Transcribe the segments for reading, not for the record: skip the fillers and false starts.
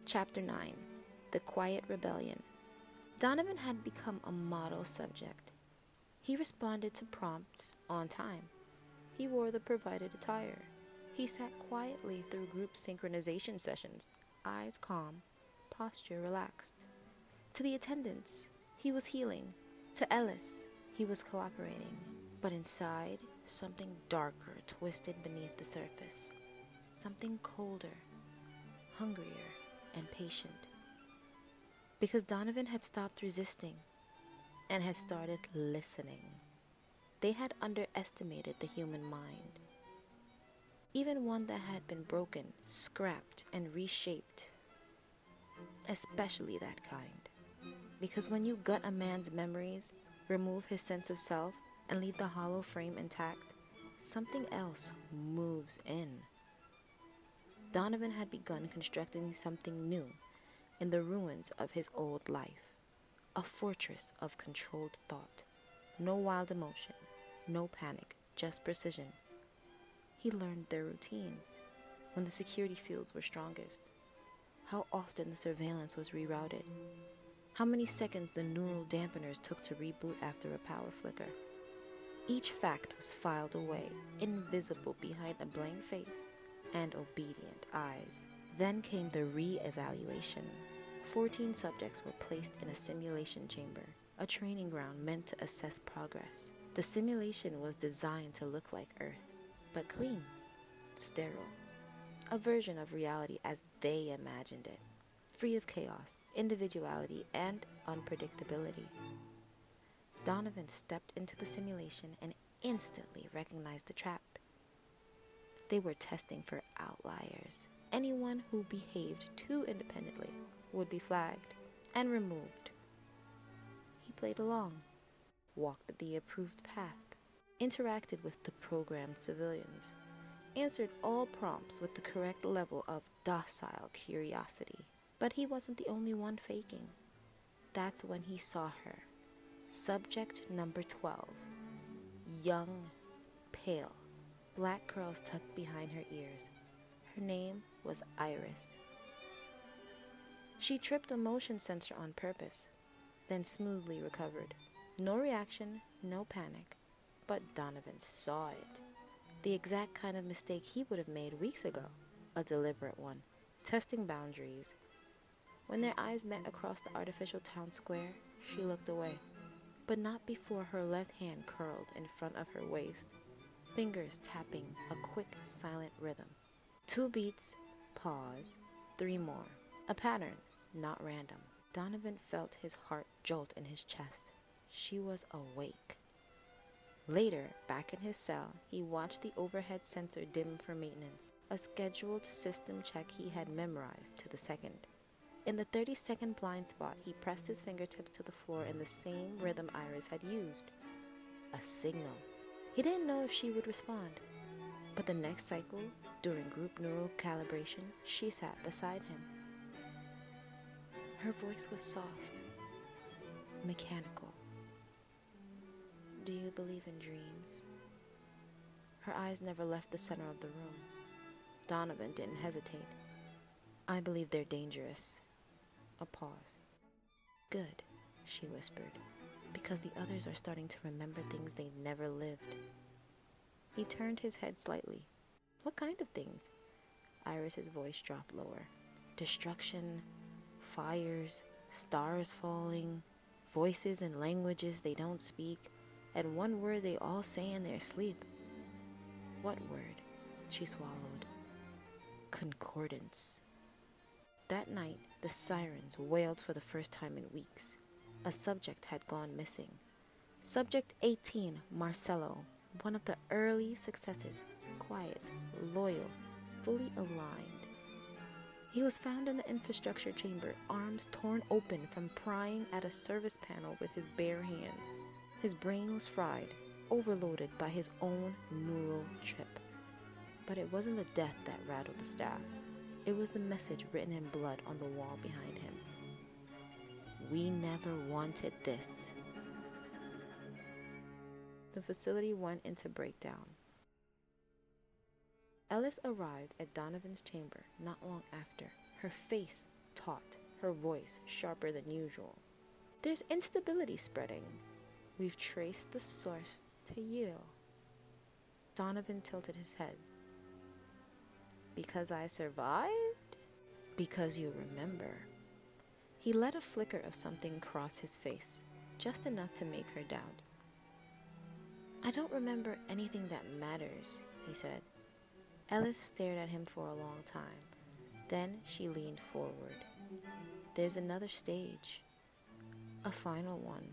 Chapter 9. The Quiet Rebellion. Donavan had become a model subject. He responded to prompts on time. He wore the provided attire. He sat quietly through group synchronization sessions, eyes calm, posture relaxed. To the attendants, he was healing. To Ellis, he was cooperating. But inside, something darker twisted beneath the surface. Something colder, hungrier, and patient. Because Donavan had stopped resisting and had started listening. They had underestimated the human mind. Even one that had been broken, scrapped, and reshaped. Especially that kind. Because when you gut a man's memories, remove his sense of self, and leave the hollow frame intact, something else moves in. Donavan had begun constructing something new in the ruins of his old life. A fortress of controlled thought. No wild emotion, no panic, just precision. He learned their routines, when the security fields were strongest, how often the surveillance was rerouted, how many seconds the neural dampeners took to reboot after a power flicker. Each fact was filed away, invisible behind a blank face and obedient eyes. Then came the re-evaluation. 14 subjects were placed in a simulation chamber, a training ground meant to assess progress. The simulation was designed to look like Earth, but clean, sterile. A version of reality as they imagined it, free of chaos, individuality, and unpredictability. Donavan stepped into the simulation and instantly recognized the trap. They were testing for outliers. Anyone who behaved too independently would be flagged and removed. He played along, walked the approved path, interacted with the programmed civilians, answered all prompts with the correct level of docile curiosity. But he wasn't the only one faking. That's when he saw her. Subject number 12. Young, pale, black curls tucked behind her ears. Her name was Iris. She tripped a motion sensor on purpose, then smoothly recovered. No reaction, no panic, but Donavan saw it. The exact kind of mistake he would have made weeks ago. A deliberate one, testing boundaries. When their eyes met across the artificial town square, she looked away, but not before her left hand curled in front of her waist, fingers tapping a quick, silent rhythm. 2 beats, pause, 3 more. A pattern, not random. Donavan felt his heart jolt in his chest. She was awake. Later, back in his cell, he watched the overhead sensor dim for maintenance, a scheduled system check he had memorized to the second. In the 30-second blind spot, he pressed his fingertips to the floor in the same rhythm Iris had used. A signal. He didn't know if she would respond, but the next cycle, during group neural calibration, she sat beside him. Her voice was soft, mechanical. Do you believe in dreams? Her eyes never left the center of the room. Donavan didn't hesitate. I believe they're dangerous. A pause. Good, she whispered, because the others are starting to remember things they never lived. He turned his head slightly. What kind of things? Iris's voice dropped lower. Destruction, fires, stars falling, voices in languages they don't speak, and one word they all say in their sleep. What word? She swallowed. Concordance. That night, the sirens wailed for the first time in weeks. A subject had gone missing. Subject 18, Marcelo, one of the early successes, quiet, loyal, fully aligned. He was found in the infrastructure chamber, arms torn open from prying at a service panel with his bare hands. His brain was fried, overloaded by his own neural chip. But it wasn't the death that rattled the staff. It was the message written in blood on the wall behind him. We never wanted this. The facility went into breakdown. Ellis arrived at Donovan's chamber not long after, her face taut, her voice sharper than usual. There's instability spreading. We've traced the source to you. Donavan tilted his head. Because I survived? Because you remember. He let a flicker of something cross his face, just enough to make her doubt. I don't remember anything that matters, he said. Ellis stared at him for a long time. Then she leaned forward. There's another stage. A final one.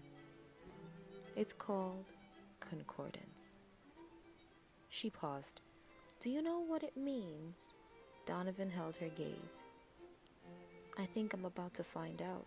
It's called Concordance. She paused. Do you know what it means? Donavan held her gaze. I think I'm about to find out.